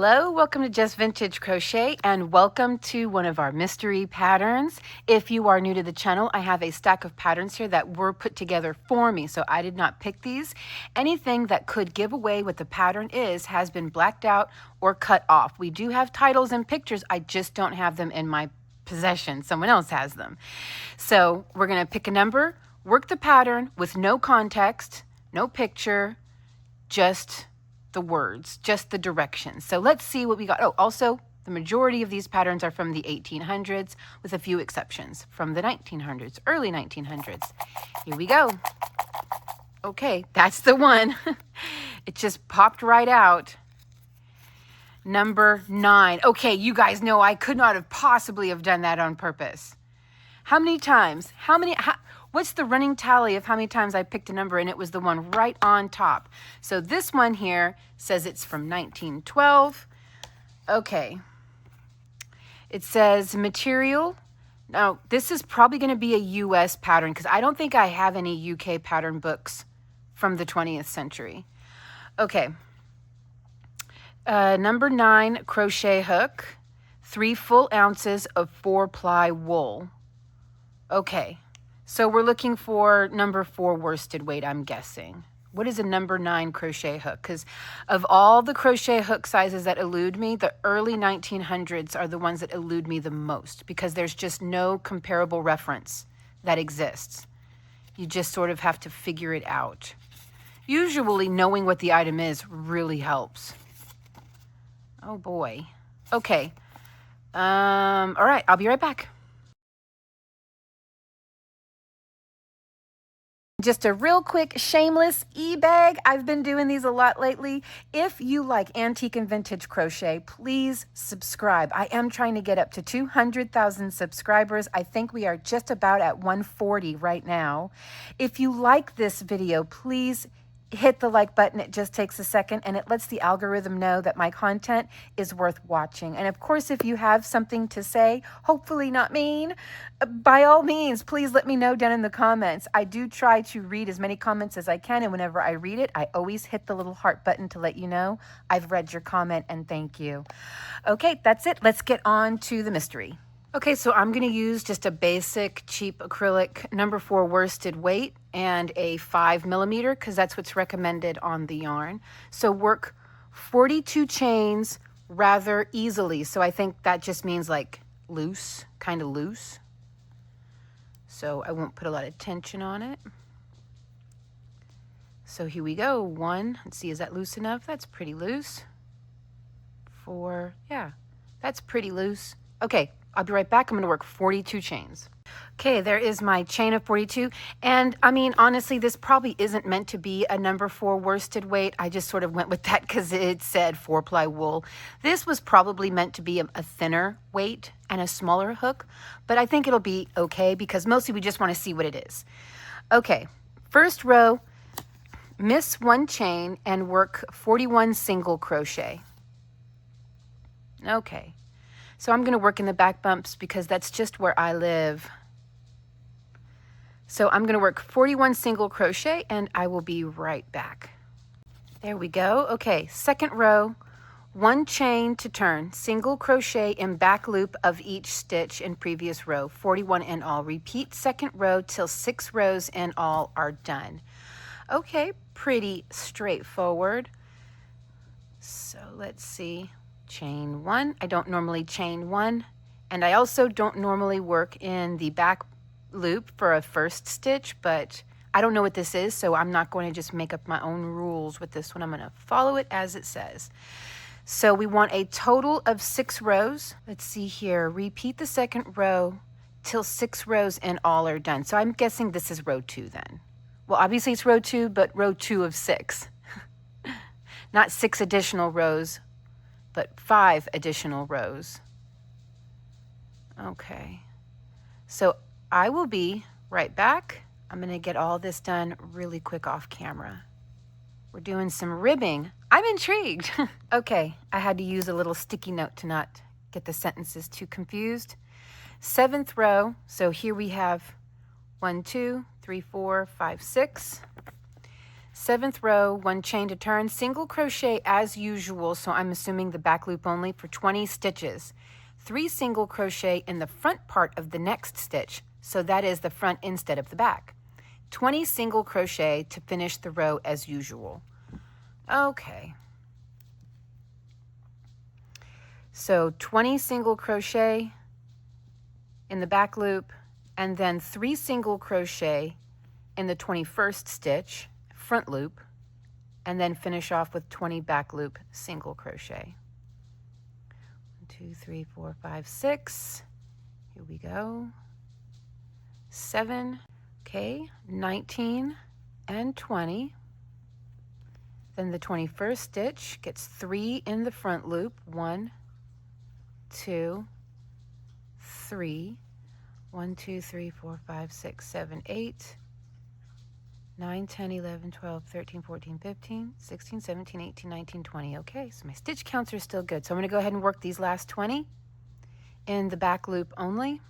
Hello, welcome to Just Vintage Crochet and welcome to one of our mystery patterns. If you are new to the channel, I have a stack of patterns here that were put together for me, so I did not pick these. Anything that could give away what the pattern is has been blacked out or cut off. We do have titles and pictures, I just don't have them in my possession. Someone else has them. So we're going to pick a number, work the pattern with no context, no picture, just the words, just the directions. So let's see what we got. Oh, also, the majority of these patterns are from the 1800s, with a few exceptions from the 1900s, early 1900s. Here we go. Okay, that's the one. It just popped right out. Number 9. Okay, you guys know I could not have possibly have done that on purpose. How many times? What's the running tally of how many times I picked a number and it was the one right on top? So this one here says it's from 1912. Okay. It says material. Now, this is probably going to be a US pattern because I don't think I have any UK pattern books from the 20th century. Okay. Number 9, crochet hook. 3 full ounces of 4-ply wool. Okay. So we're looking for number 4 worsted weight, I'm guessing. What is a number 9 crochet hook? Because of all the crochet hook sizes that elude me, the early 1900s are the ones that elude me the most because there's just no comparable reference that exists. You just sort of have to figure it out. Usually knowing what the item is really helps. Oh boy. Okay. All right, I'll be right back. Just a real quick shameless e-bag. I've been doing these a lot lately. If you like antique and vintage crochet, please subscribe. I am trying to get up to 200,000 subscribers. I think we are just about at 140 right now. If you like this video, please hit the like button. It just takes a second and it lets the algorithm know that my content is worth watching. And of course, if you have something to say, hopefully not mean, by all means, please let me know down in the comments. I do try to read as many comments as I can, and whenever I read it, I always hit the little heart button to let you know I've read your comment and thank you. Okay, that's it. Let's get on to the mystery. Okay, so I'm going to use just a basic cheap acrylic number 4 worsted weight and a 5mm because that's what's recommended on the yarn. So work 42 chains rather easily. So I think that just means like loose, kind of loose. So I won't put a lot of tension on it. So here we go. 1, let's see, is that loose enough? That's pretty loose. 4, yeah, that's pretty loose. Okay. I'll be right back. I'm going to work 42 chains. Okay, there is my chain of 42. And I mean, honestly, this probably isn't meant to be a number 4 worsted weight. I just sort of went with that because it said 4-ply wool. This was probably meant to be a thinner weight and a smaller hook, but I think it'll be okay because mostly we just want to see what it is. Okay, first row, miss 1 chain and work 41 single crochet. Okay. So I'm going to work in the back bumps because that's just where I live. So I'm going to work 41 single crochet and I will be right back. There we go. Okay, second row, 1 chain to turn, single crochet in back loop of each stitch in previous row, 41 in all. Repeat second row till 6 rows in all are done. Okay, pretty straightforward. So let's see. Chain 1. I don't normally chain 1, and I also don't normally work in the back loop for a first stitch, but I don't know what this is, so I'm not going to just make up my own rules with this one. I'm going to follow it as it says. So we want a total of 6 rows. Let's see here. Repeat the second row till 6 rows in all are done. So I'm guessing this is row 2 then. Well, obviously it's row 2, but row 2 of 6. Not 6 additional rows, but 5 additional rows. Okay, so I will be right back. I'm going to get all this done really quick off camera. We're doing some ribbing. I'm intrigued. Okay, I had to use a little sticky note to not get the sentences too confused. 7th row, so here we have 1, 2, 3, 4, 5, 6. 7th row, 1 chain to turn, single crochet as usual, so I'm assuming the back loop only, for 20 stitches. 3 single crochet in the front part of the next stitch, so that is the front instead of the back. 20 single crochet to finish the row as usual. Okay. So 20 single crochet in the back loop, and then 3 single crochet in the 21st stitch, front loop, and then finish off with 20 back loop single crochet. 1, 2, 3, 4, 5, 6. Here we go. 7. Okay, 19 and 20. Then the 21st stitch gets 3 in the front loop. 1, 2, 3. 1, 2, 3, 4, 5, 6, 7, 8, 9, 10, 11, 12, 13, 14, 15, 16, 17, 18, 19, 20. Okay, so my stitch counts are still good. So I'm going to go ahead and work these last 20 in the back loop only.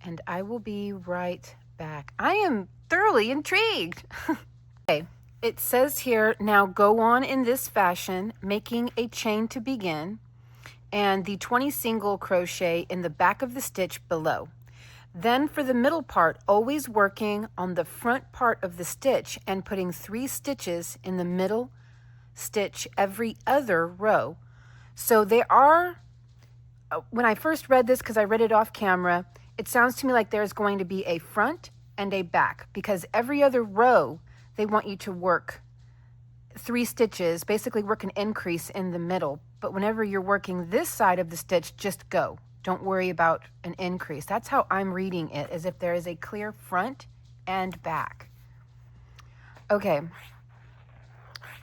And I will be right back. I am thoroughly intrigued. Okay, it says here, now go on in this fashion, making a chain to begin, and the 20 single crochet in the back of the stitch below. Then for the middle part, always working on the front part of the stitch and putting 3 stitches in the middle stitch every other row. So they are, when I first read this, because I read it off camera, it sounds to me like there's going to be a front and a back, because every other row they want you to work 3 stitches, basically work an increase in the middle. But whenever you're working this side of the stitch, just go. Don't worry about an increase. That's how I'm reading it, as if there is a clear front and back. Okay,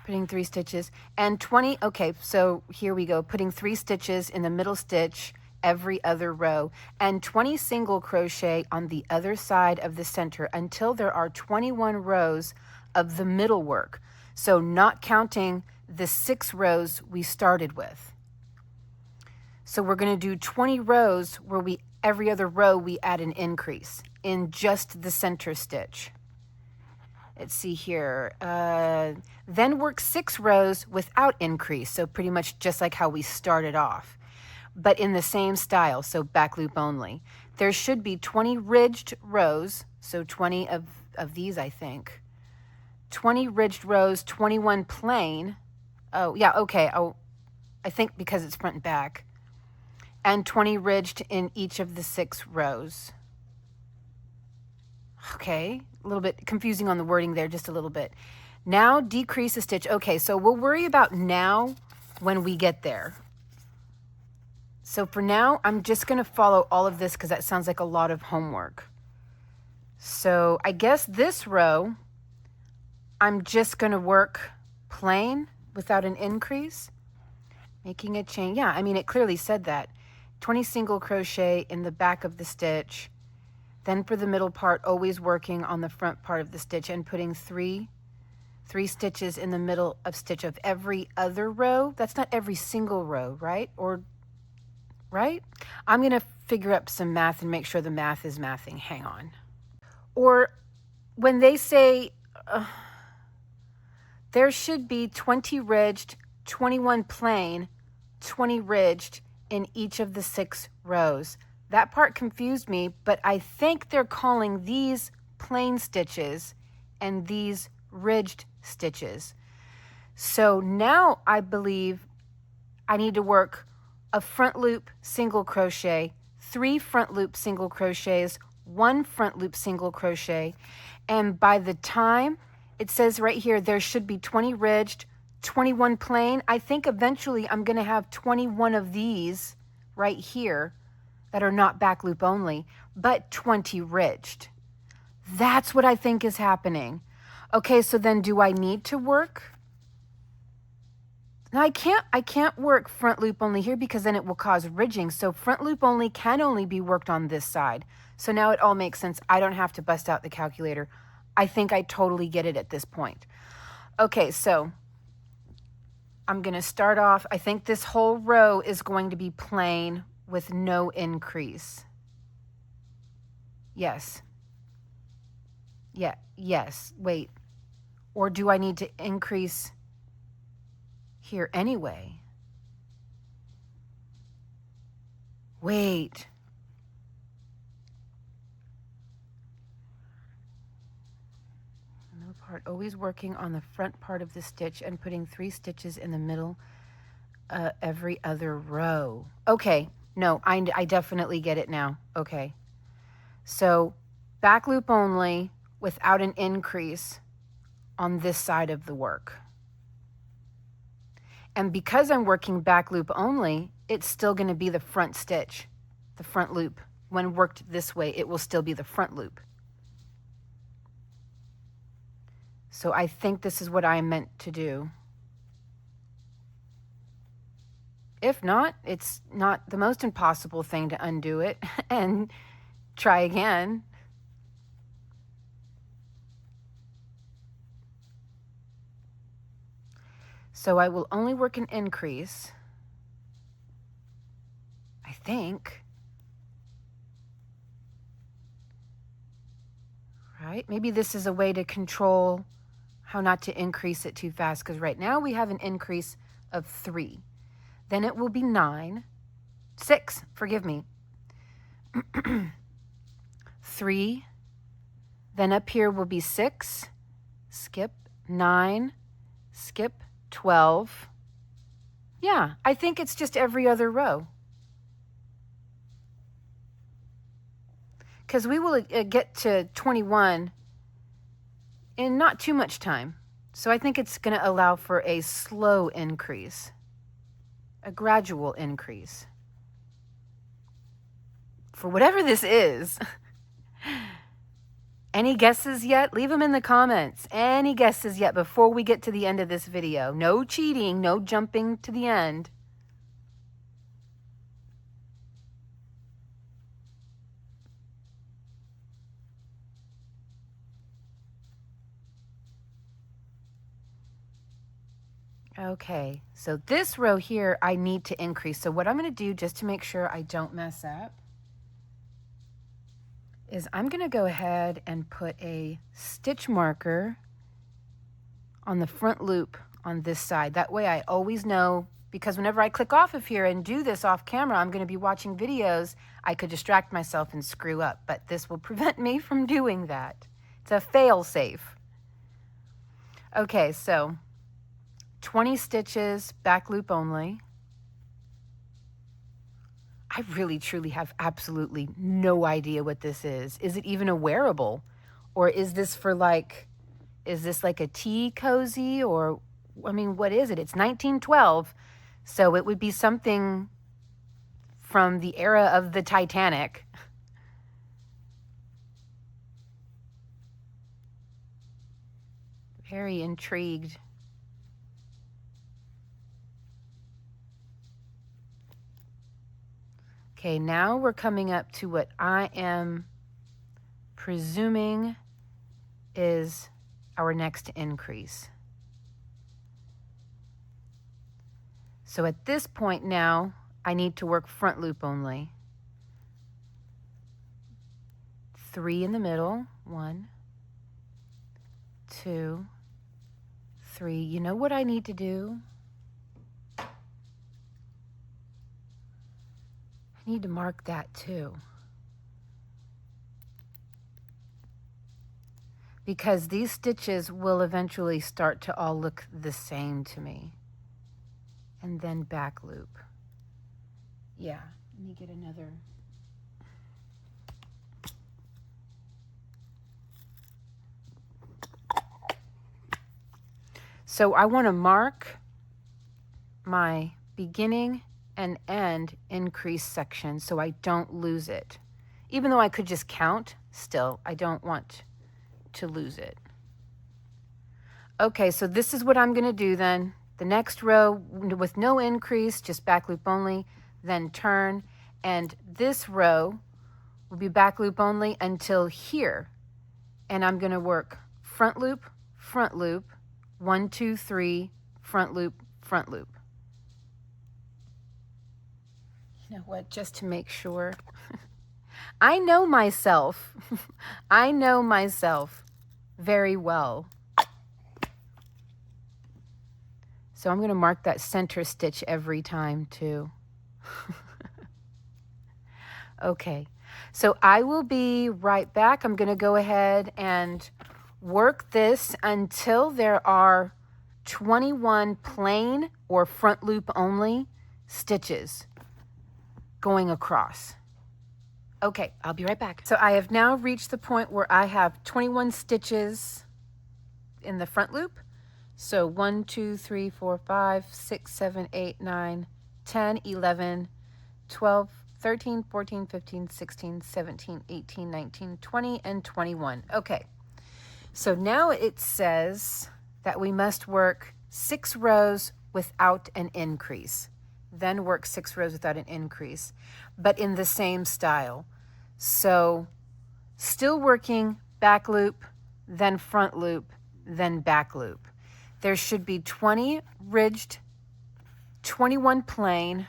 putting 3 stitches and 20. Okay, so here we go, putting 3 stitches in the middle stitch every other row, and 20 single crochet on the other side of the center until there are 21 rows of the middle work. So not counting the 6 rows we started with. So we're going to do 20 rows where every other row we add an increase in just the center stitch. Let's see here. Then work 6 rows without increase. So pretty much just like how we started off, but in the same style, so back loop only. There should be 20 ridged rows, so 20 of these, I think. 20 ridged rows, 21 plain. Oh, yeah, okay. Oh, I think because it's front and back. And 20 ridged in each of the 6 rows. Okay, a little bit confusing on the wording there, just a little bit. Now decrease a stitch. Okay, so we'll worry about now when we get there. So for now, I'm just going to follow all of this because that sounds like a lot of homework. So I guess this row, I'm just going to work plain without an increase, making a chain. Yeah, I mean, it clearly said that. 20 single crochet in the back of the stitch. Then for the middle part, always working on the front part of the stitch and putting 3 stitches in the middle of stitch of every other row. That's not every single row, right? Or right? I'm going to figure up some math and make sure the math is mathing. Hang on. Or when they say there should be 20 ridged, 21 plain, 20 ridged in each of the 6 rows. That part confused me, but I think they're calling these plain stitches and these ridged stitches. So now I believe I need to work a front loop single crochet, 3 front loop single crochets, 1 front loop single crochet, and by the time it says right here there should be 20 ridged, 21 plain, I think eventually I'm going to have 21 of these right here that are not back loop only, but 20 ridged. That's what I think is happening. Okay, so then do I need to work? Now I can't work front loop only here because then it will cause ridging. So front loop only can only be worked on this side. So now it all makes sense. I don't have to bust out the calculator. I think I totally get it at this point. Okay, so I'm going to start off. I think this whole row is going to be plain with no increase. Yes. Yeah, yes. Wait. Or do I need to increase here anyway? Wait. Middle part, always working on the front part of the stitch and putting 3 stitches in the middle every other row. Okay, no, I definitely get it now. Okay. So back loop only without an increase on this side of the work. And because I'm working back loop only, it's still going to be the front stitch, the front loop. When worked this way, it will still be the front loop. So I think this is what I meant to do. If not, it's not the most impossible thing to undo it and try again. So I will only work an increase, I think. Right? Maybe this is a way to control how not to increase it too fast, because right now we have an increase of 3. Then it will be 6, forgive me. 3, then up here will be 6, skip, 9, skip, 12. Yeah, I think it's just every other row. Because we will get to 21 in not too much time. So I think it's going to allow for a slow increase, a gradual increase. For whatever this is. Any guesses yet? Leave them in the comments. Any guesses yet before we get to the end of this video? No cheating, no jumping to the end. Okay, so this row here, I need to increase. So what I'm going to do, just to make sure I don't mess up, is I'm going to go ahead and put a stitch marker on the front loop on this side. That way I always know, because whenever I click off of here and do this off camera, I'm going to be watching videos. I could distract myself and screw up, but this will prevent me from doing that. It's a fail safe. Okay, so 20 stitches, back loop only. I really truly have absolutely no idea what this is. Is it even a wearable? Or is this for like, is this like a tea cozy? Or, I mean, what is it? It's 1912, so it would be something from the era of the Titanic. Very intrigued. Okay, now we're coming up to what I am presuming is our next increase. So at this point now, I need to work front loop only. 3 in the middle, 1, 2, 3. You know what I need to do? I need to mark that too. Because these stitches will eventually start to all look the same to me. And then back loop. Yeah, let me get another. So I want to mark my beginning and end increase section so I don't lose it. Even though I could just count, still, I don't want to lose it. Okay, so this is what I'm going to do then. The next row with no increase, just back loop only, then turn. And this row will be back loop only until here. And I'm going to work front loop, 1, 2, 3, front loop, front loop. You know what, just to make sure. I know myself. I know myself very well. So I'm going to mark that center stitch every time too. Okay, so I will be right back. I'm going to go ahead and work this until there are 21 plain or front loop only stitches going across. Okay, I'll be right back. So I have now reached the point where I have 21 stitches in the front loop. So 1, 2, 3, 4, 5, 6, 7, 8, 9, 10, 11, 12, 13, 14, 15, 16, 17, 18, 19, 20, and 21. Okay, so now it says that we must work 6 rows without an increase, then work 6 rows without an increase, but in the same style. So still working back loop, then front loop, then back loop. There should be 20 ridged, 21 plain,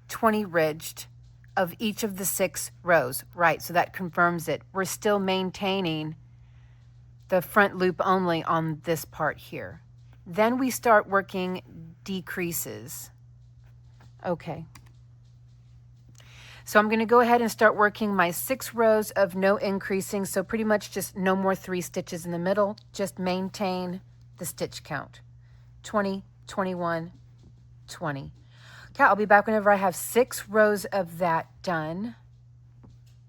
20 ridged of each of the 6 rows. Right, so that confirms it. We're still maintaining the front loop only on this part here. Then we start working decreases. Okay. So I'm going to go ahead and start working my 6 rows of no increasing. So pretty much just no more 3 stitches in the middle. Just maintain the stitch count. 20, 21, 20. Okay, I'll be back whenever I have 6 rows of that done.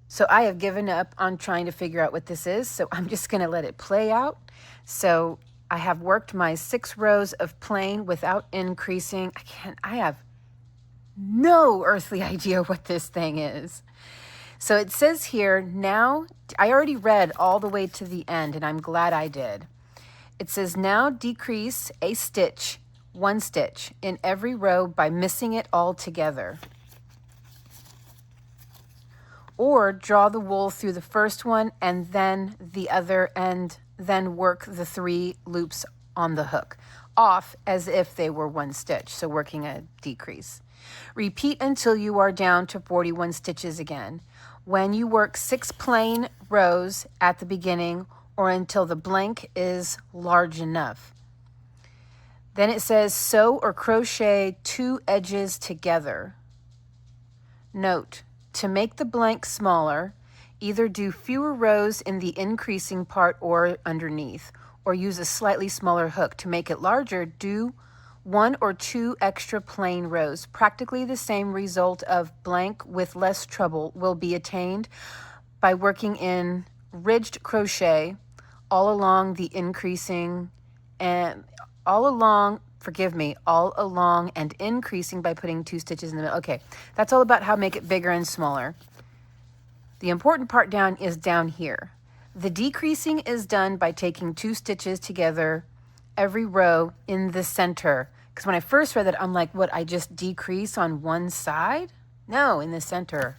So I have given up on trying to figure out what this is. So I'm just going to let it play out. So I have worked my 6 rows of plain without increasing. I have no earthly idea what this thing is. So it says here, now, I already read all the way to the end, and I'm glad I did. It says, now decrease a stitch, 1 stitch, in every row by missing it all together. Or draw the wool through the first one and then the other, and then work the 3 loops on the hook off as if they were 1 stitch, so working a decrease. Repeat until you are down to 41 stitches again. When you work 6 plain rows at the beginning or until the blank is large enough. Then it says sew or crochet 2 edges together. Note, to make the blank smaller, either do fewer rows in the increasing part or underneath, or use a slightly smaller hook. To make it larger, do 1 or 2 extra plain rows. Practically the same result of blank with less trouble will be attained by working in ridged crochet all along the increasing and all along and increasing by putting 2 stitches in the middle. Okay, that's all about how to make it bigger and smaller. The important part is down here. The decreasing is done by taking 2 stitches together every row in the center. Because when I first read that, I'm like, what, I just decrease on one side? No, in the center.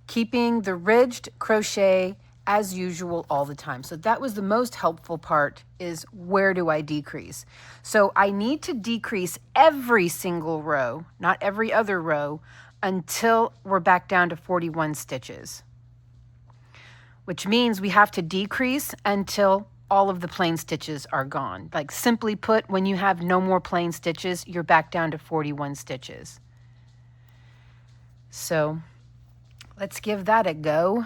Keeping the ridged crochet as usual all the time. So that was the most helpful part, is where do I decrease? So I need to decrease every single row, not every other row, until we're back down to 41 stitches. Which means we have to decrease until all of the plain stitches are gone. Like, simply put, when you have no more plain stitches, you're back down to 41 stitches. So let's give that a go.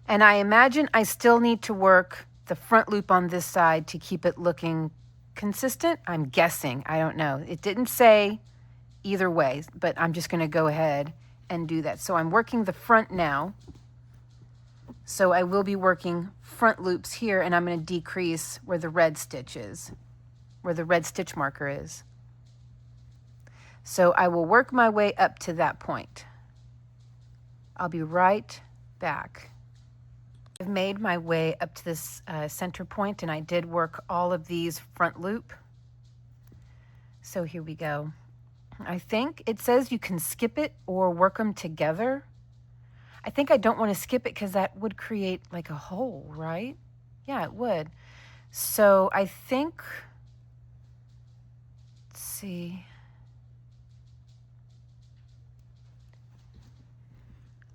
And I imagine I still need to work the front loop on this side to keep it looking consistent. I'm guessing, I don't know. It didn't say either way, but I'm just going to go ahead and do that. So I'm working the front now. So I will be working front loops here, and I'm going to decrease where the red stitch is, where the red stitch marker is. So I will work my way up to that point. I'll be right back. I've made my way up to this center point, and I did work all of these front loop. So here we go. I think it says you can skip it or work them together. I think I don't want to skip it because that would create like a hole, right? Yeah, it would. So I think, let's see.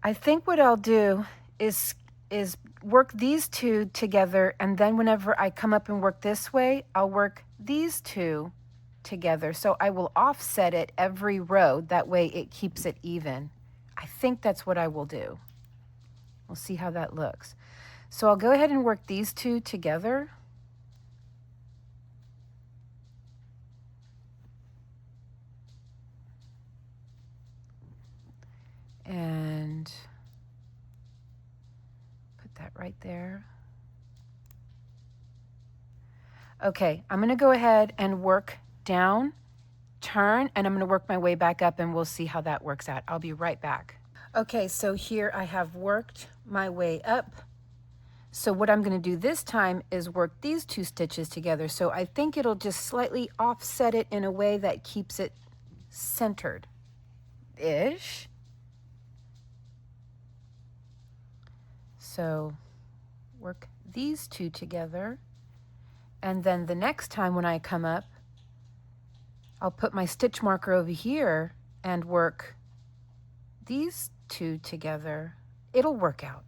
I think what I'll do is is work these two together, and then whenever I come up and work this way, I'll work these two together. So I will offset it every row. That way it keeps it even. I think that's what I will do. We'll see how that looks. So I'll go ahead and work these two together. And put that right there. Okay, I'm going to go ahead and work down, turn, and I'm going to work my way back up, and we'll see how that works out. I'll be right back. Okay, so here I have worked my way up. So what I'm going to do this time is work these two stitches together. So I think it'll just slightly offset it in a way that keeps it centered-ish. So work these two together. And then the next time when I come up, I'll put my stitch marker over here and work these two together. It'll work out.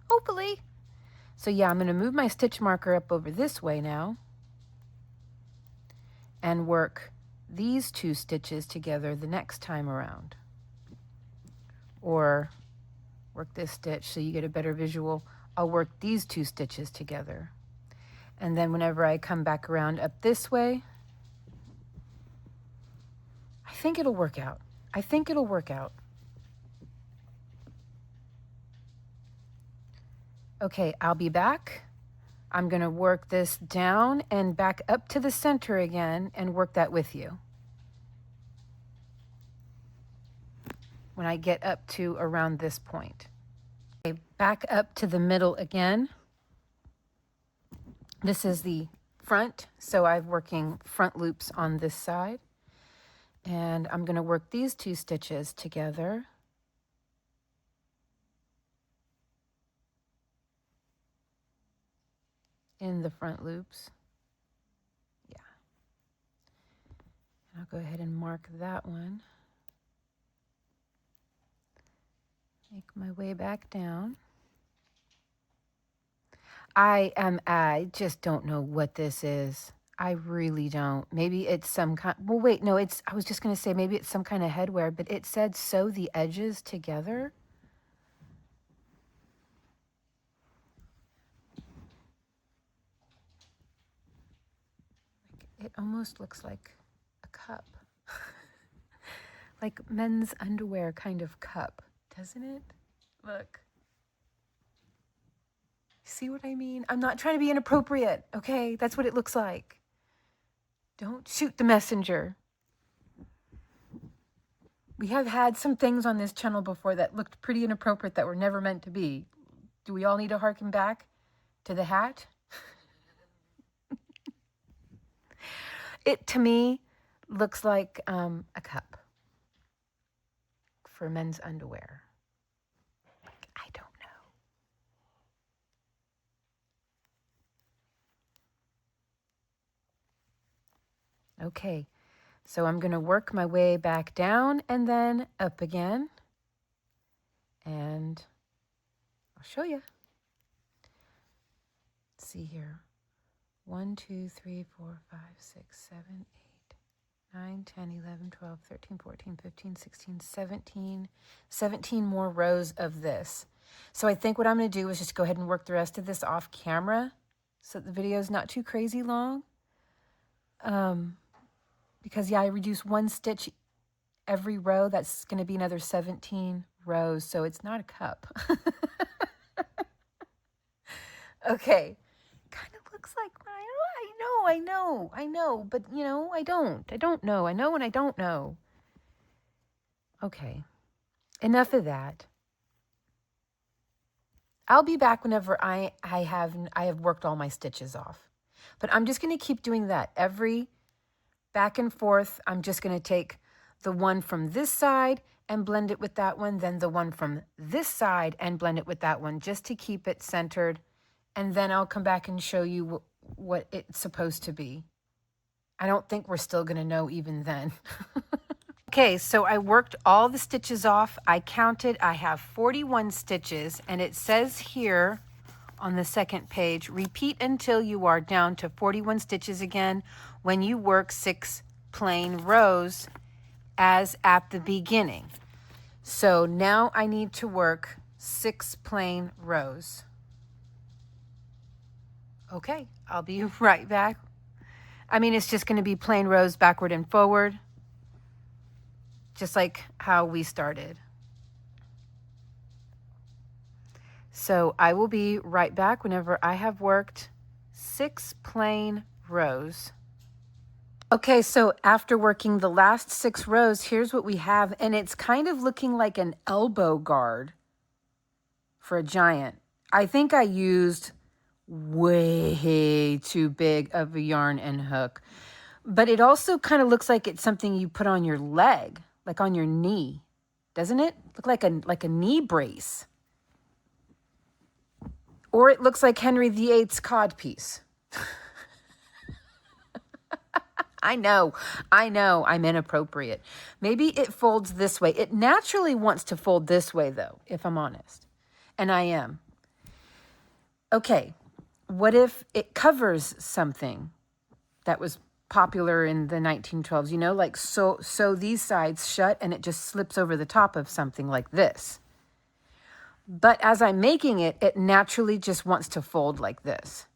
Hopefully. So yeah, I'm going to move my stitch marker up over this way now and work these two stitches together the next time around. Or work this stitch so you get a better visual. I'll work these two stitches together. And then whenever I come back around up this way, I think it'll work out. I think it'll work out. Okay, I'll be back. I'm going to work this down and back up to the center again and work that with you. When I get up to around this point. Okay, back up to the middle again. This is the front, so I'm working front loops on this side. And I'm going to work these two stitches together. In the front loops. Yeah. I'll go ahead and mark that one. Make my way back down. I just don't know what this is. I really don't. Maybe it's some kind, well, wait, no, I was just going to say maybe it's some kind of headwear, but it said sew the edges together. It almost looks like a cup. Like men's underwear kind of cup, doesn't it? Look. See what I mean? I'm not trying to be inappropriate, okay? That's what it looks like. Don't shoot the messenger. We have had some things on this channel before that looked pretty inappropriate that were never meant to be. Do we all need to harken back to the hat? It, to me, looks like a cup for men's underwear. I don't know. Okay, so I'm going to work my way back down and then up again. And I'll show you. Let's see here. 1, 2, 3, 4, 5, 6, 7, 8, 9, 10, 11, 12, 13, 14, 15, 16, 17. 17 more rows of this. So I think what I'm going to do is just go ahead and work the rest of this off camera so that the video is not too crazy long. Because, yeah, I reduce one stitch every row. That's going to be another 17 rows, so it's not a cup. Okay. Kind of looks like, I know, but, you know, I don't know. I know and I don't know. Okay. Enough of that. I'll be back whenever I have worked all my stitches off. But I'm just going to keep doing that every back and forth. I'm just going to take the one from this side and blend it with that one, then the one from this side and blend it with that one, just to keep it centered. And then I'll come back and show you what it's supposed to be. I don't think we're still going to know even then. Okay, so I worked all the stitches off. I counted, I have 41 stitches, and it says here on the second page, repeat until you are down to 41 stitches again when you work 6 plain rows as at the beginning. So now I need to work 6 plain rows. Okay, I'll be right back. I mean, it's just going to be plain rows backward and forward, just like how we started. So I will be right back whenever I have worked 6 plain rows. Okay, so after working the last 6 rows, here's what we have, and it's kind of looking like an elbow guard for a giant. I think I used way too big of a yarn and hook, but it also kind of looks like it's something you put on your leg, like on your knee, doesn't it? Look like a knee brace. Or it looks like Henry VIII's codpiece. I know, I'm inappropriate. Maybe it folds this way. It naturally wants to fold this way, though, if I'm honest. And I am. Okay, what if it covers something that was popular in the 1912s? You know, like sew these sides shut and it just slips over the top of something like this. But as I'm making it, it naturally just wants to fold like this.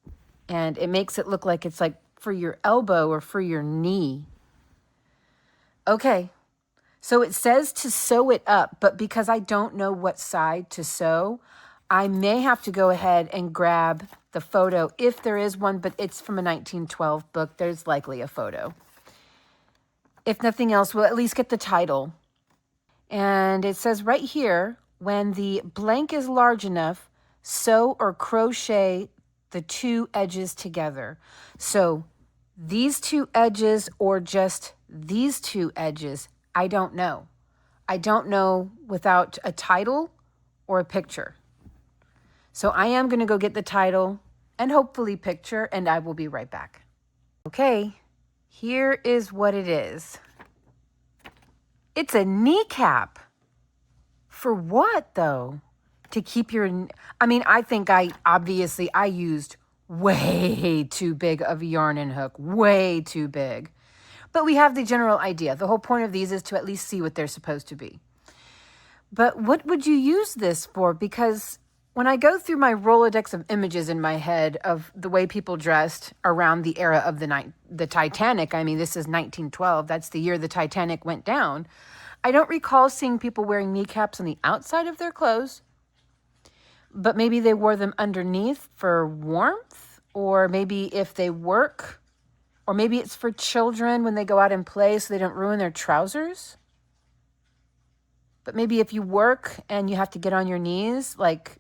And it makes it look like it's like for your elbow or for your knee. Okay, so it says to sew it up, but because I don't know what side to sew, I may have to go ahead and grab the photo if there is one, but it's from a 1912 book. There's likely a photo. If nothing else, we'll at least get the title. And it says right here, when the blank is large enough, sew or crochet the 2 edges together. So these 2 edges or just these 2 edges, I don't know. I don't know without a title or a picture. So I am going to go get the title and hopefully picture, and I will be right back. Okay, here is what it is. It's a kneecap. For what, though? To keep your... I mean, I think I used way too big of a yarn and hook. Way too big. But we have the general idea. The whole point of these is to at least see what they're supposed to be. But what would you use this for? Because when I go through my Rolodex of images in my head of the way people dressed around the era of the Titanic, I mean, this is 1912. That's the year the Titanic went down. I don't recall seeing people wearing kneecaps on the outside of their clothes, but maybe they wore them underneath for warmth, or maybe if they work, or maybe it's for children when they go out and play so they don't ruin their trousers. But maybe if you work and you have to get on your knees, like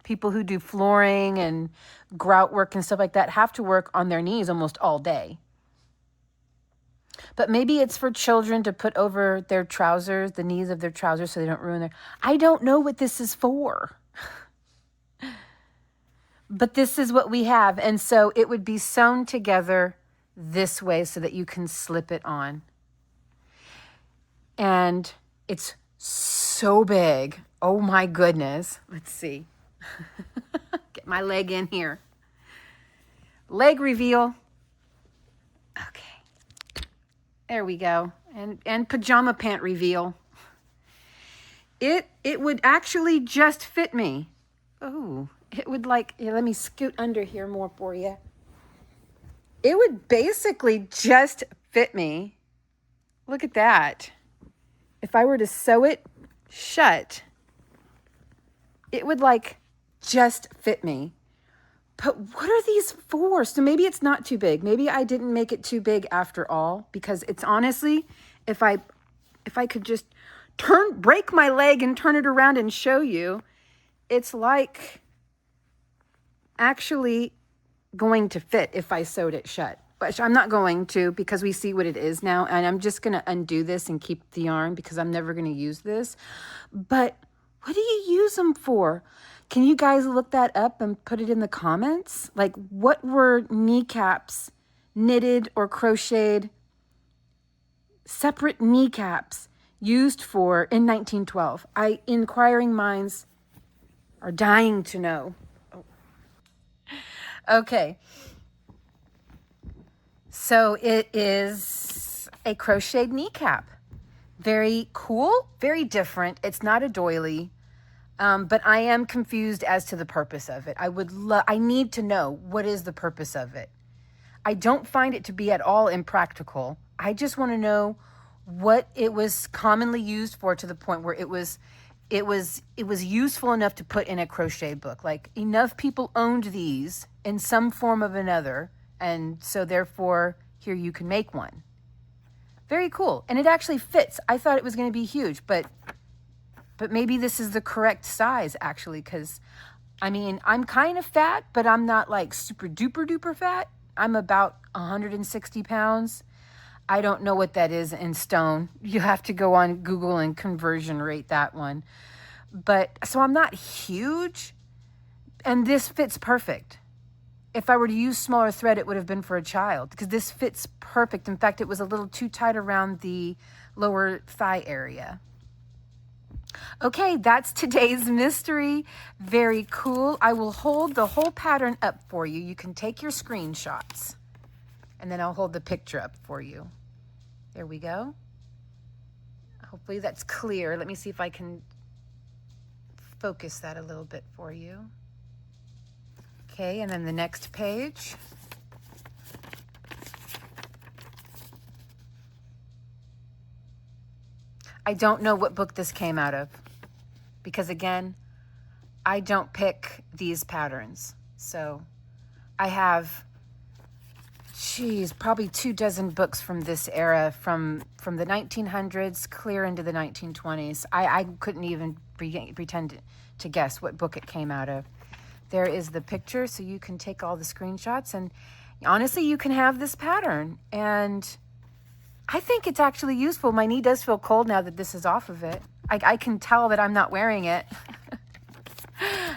people who do flooring and grout work and stuff like that have to work on their knees almost all day. But maybe it's for children to put over their trousers, the knees of their trousers, so they don't ruin their... I don't know what this is for. But this is what we have. And so it would be sewn together this way so that you can slip it on. And it's so big. Oh my goodness. Let's see. Get my leg in here. Leg reveal. Okay. There we go. And pajama pant reveal. It would actually just fit me. Oh, it would like, here, let me scoot under here more for you. It would basically just fit me. Look at that. If I were to sew it shut, it would like just fit me. But what are these for? So maybe it's not too big. Maybe I didn't make it too big after all, because it's honestly, if I could just break my leg and turn it around and show you, it's like actually going to fit if I sewed it shut. But I'm not going to, because we see what it is now, and I'm just going to undo this and keep the yarn because I'm never going to use this. But what do you use them for? Can you guys look that up and put it in the comments? Like, what were kneecaps, knitted or crocheted, separate kneecaps used for in 1912. Inquiring minds are dying to know. Okay. So it is a crocheted kneecap. Very cool, very different. It's not a doily, but I am confused as to the purpose of it. I need to know, what is the purpose of it. I don't find it to be at all impractical. I just want to know what it was commonly used for, to the point where it was useful enough to put in a crochet book. Like, enough people owned these in some form of another, and so therefore here you can make one. Very cool. And it actually fits. I thought it was going to be huge, but maybe this is the correct size, actually, because I mean, I'm kind of fat, but I'm not like super duper duper fat. I'm about 160 pounds. I don't know what that is in stone. You have to go on Google and conversion rate that one. But so I'm not huge, and this fits perfect. If I were to use smaller thread, it would have been for a child, because this fits perfect. In fact, it was a little too tight around the lower thigh area. Okay, that's today's mystery. Very cool. I will hold the whole pattern up for you. You can take your screenshots, and then I'll hold the picture up for you. There we go. Hopefully that's clear. Let me see if I can focus that a little bit for you. Okay, and then the next page. I don't know what book this came out of, because again, I don't pick these patterns. So I have, probably 24 books from this era, from the 1900s clear into the 1920s. I couldn't even pretend to guess what book it came out of. There is the picture, so you can take all the screenshots, and honestly, you can have this pattern. And I think it's actually useful. My knee does feel cold now that this is off of it. I can tell that I'm not wearing it.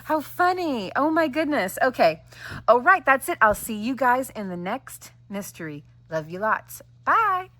How funny. Oh my goodness. Okay. All right, that's it. I'll see you guys in the next mystery. Love you lots. Bye.